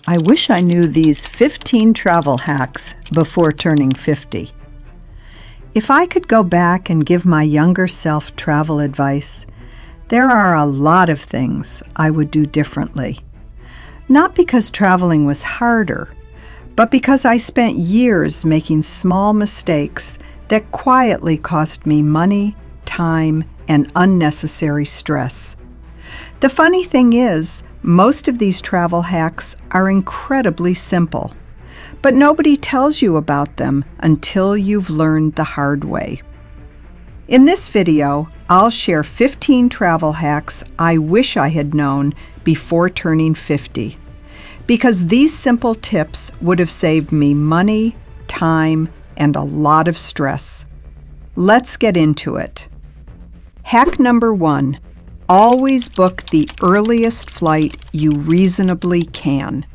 I wish I knew these 15 travel hacks before turning 50. If I could go back and give my younger self travel advice, there are a lot of things I would do differently. Not because traveling was harder, but because I spent years making small mistakes that quietly cost me money, time, and unnecessary stress. The funny thing is, most of these travel hacks are incredibly simple, but nobody tells you about them until you've learned the hard way. In this video, I'll share 15 travel hacks I wish I had known before turning 50, because these simple tips would have saved me money, time, and a lot of stress. Let's get into it. Hack number 1. Always book the earliest flight you reasonably can.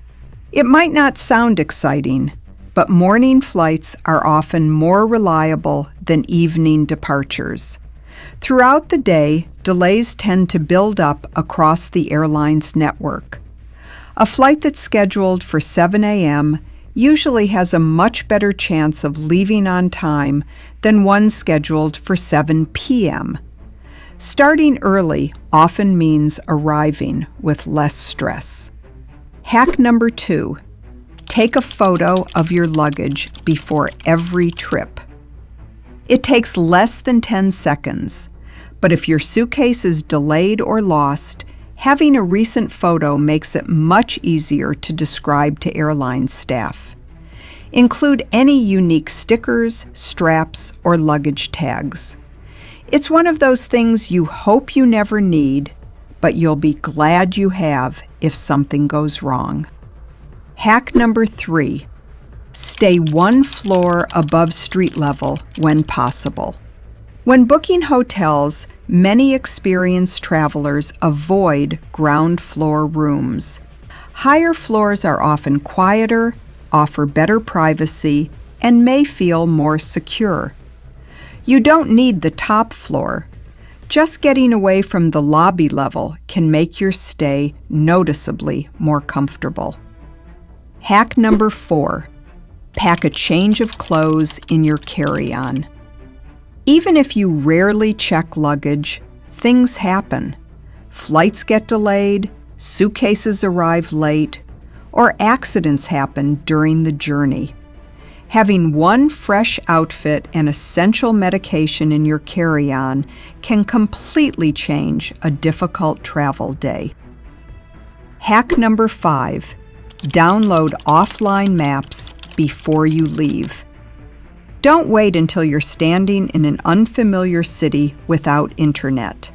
It might not sound exciting, but morning flights are often more reliable than evening departures. Throughout the day, delays tend to build up across the airline's network. A flight that's scheduled for 7 a.m. usually has a much better chance of leaving on time than one scheduled for 7 p.m. Starting early often means arriving with less stress. Hack number 2. Take a photo of your luggage before every trip. It takes less than 10 seconds, but if your suitcase is delayed or lost, having a recent photo makes it much easier to describe to airline staff. Include any unique stickers, straps, or luggage tags. It's one of those things you hope you never need, but you'll be glad you have if something goes wrong. Hack number 3. Stay one floor above street level when possible. When booking hotels, many experienced travelers avoid ground floor rooms. Higher floors are often quieter, offer better privacy, and may feel more secure. You don't need the top floor. Just getting away from the lobby level can make your stay noticeably more comfortable. Hack number 4. Pack a change of clothes in your carry-on. Even if you rarely check luggage, things happen. Flights get delayed, suitcases arrive late, or accidents happen during the journey. Having one fresh outfit and essential medication in your carry-on can completely change a difficult travel day. Hack number 5. Download offline maps before you leave. Don't wait until you're standing in an unfamiliar city without internet.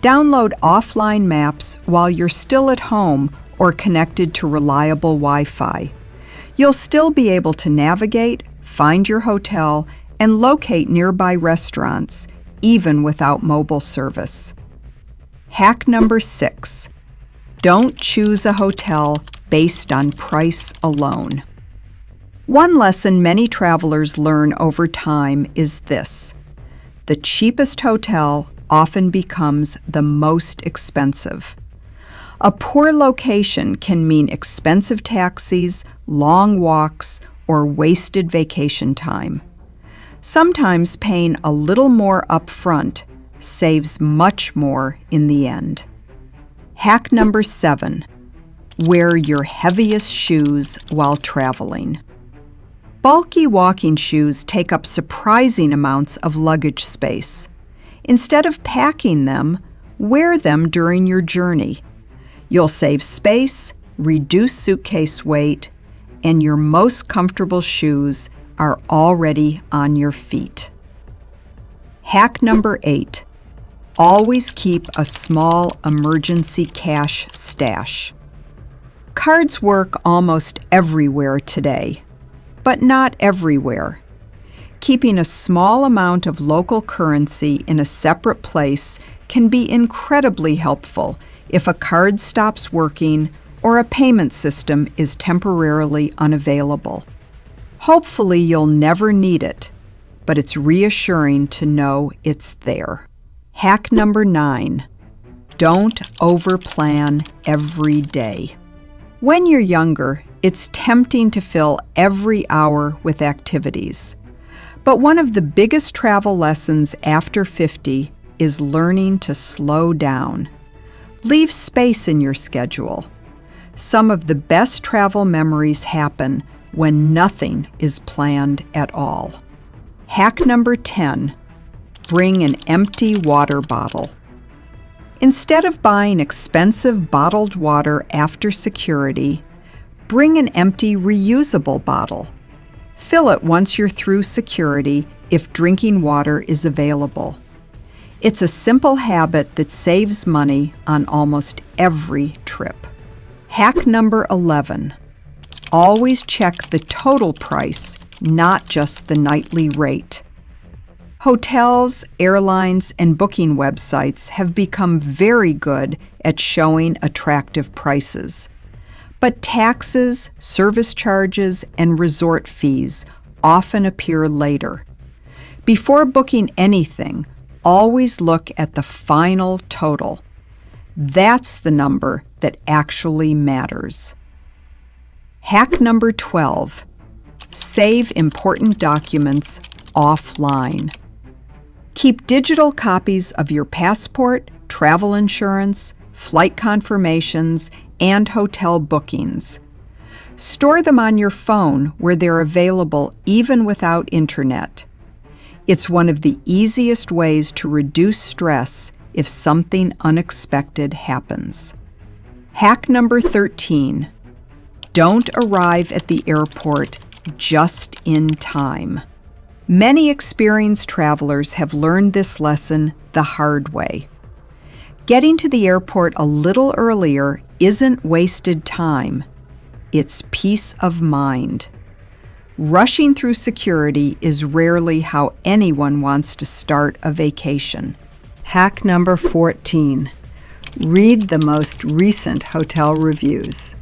Download offline maps while you're still at home or connected to reliable Wi-Fi. You'll still be able to navigate, find your hotel, and locate nearby restaurants, even without mobile service. Hack number 6. Don't choose a hotel based on price alone. One lesson many travelers learn over time is this: the cheapest hotel often becomes the most expensive. A poor location can mean expensive taxis, long walks, or wasted vacation time. Sometimes paying a little more upfront saves much more in the end. Hack number 7. Wear your heaviest shoes while traveling. Bulky walking shoes take up surprising amounts of luggage space. Instead of packing them, wear them during your journey. You'll save space, reduce suitcase weight, and your most comfortable shoes are already on your feet. Hack number 8. Always keep a small emergency cash stash. Cards work almost everywhere today, but not everywhere. Keeping a small amount of local currency in a separate place can be incredibly helpful if a card stops working or a payment system is temporarily unavailable. Hopefully you'll never need it, but it's reassuring to know it's there. Hack number 9. Don't overplan every day. When you're younger, It's tempting to fill every hour with activities. But one of the biggest travel lessons after 50 is learning to slow down. Leave space in your schedule. Some of the best travel memories happen when nothing is planned at all. Hack number 10, bring an empty water bottle. Instead of buying expensive bottled water after security, bring an empty reusable bottle. Fill it once you're through security if drinking water is available. It's a simple habit that saves money on almost every trip. Hack number 11. Always check the total price, not just the nightly rate. Hotels, airlines, and booking websites have become very good at showing attractive prices. But taxes, service charges, and resort fees often appear later. Before booking anything, always look at the final total. That's the number that actually matters. Hack number 12, save important documents offline. Keep digital copies of your passport, travel insurance, flight confirmations, and hotel bookings. Store them on your phone where they're available even without internet. It's one of the easiest ways to reduce stress if something unexpected happens. Hack number 13, don't arrive at the airport just in time. Many experienced travelers have learned this lesson the hard way. Getting to the airport a little earlier isn't wasted time, it's peace of mind. Rushing through security is rarely how anyone wants to start a vacation. Hack number 14, read the most recent hotel reviews.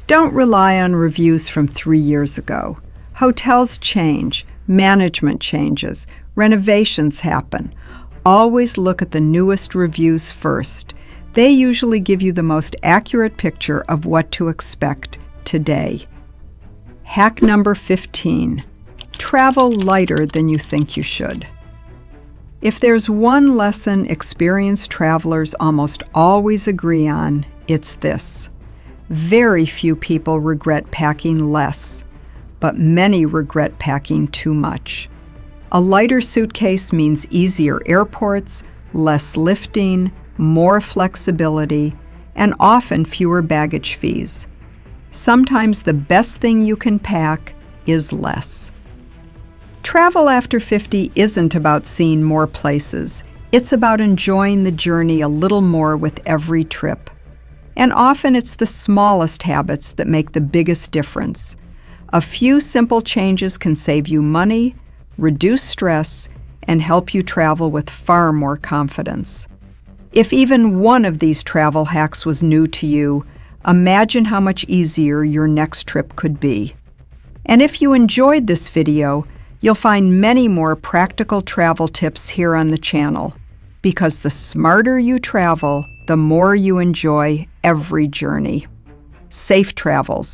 Don't rely on reviews from 3 years ago. Hotels change, management changes, renovations happen. Always look at the newest reviews first. They usually give you the most accurate picture of what to expect today. Hack number 15, travel lighter than you think you should. If there's one lesson experienced travelers almost always agree on, it's this. Very few people regret packing less, but many regret packing too much. A lighter suitcase means easier airports, less lifting, more flexibility, and often fewer baggage fees. Sometimes the best thing you can pack is less. Travel after 50 isn't about seeing more places. It's about enjoying the journey a little more with every trip. And often it's the smallest habits that make the biggest difference. A few simple changes can save you money, reduce stress, and help you travel with far more confidence. If even one of these travel hacks was new to you, imagine how much easier your next trip could be. And if you enjoyed this video, you'll find many more practical travel tips here on the channel, because the smarter you travel, the more you enjoy every journey. Safe travels.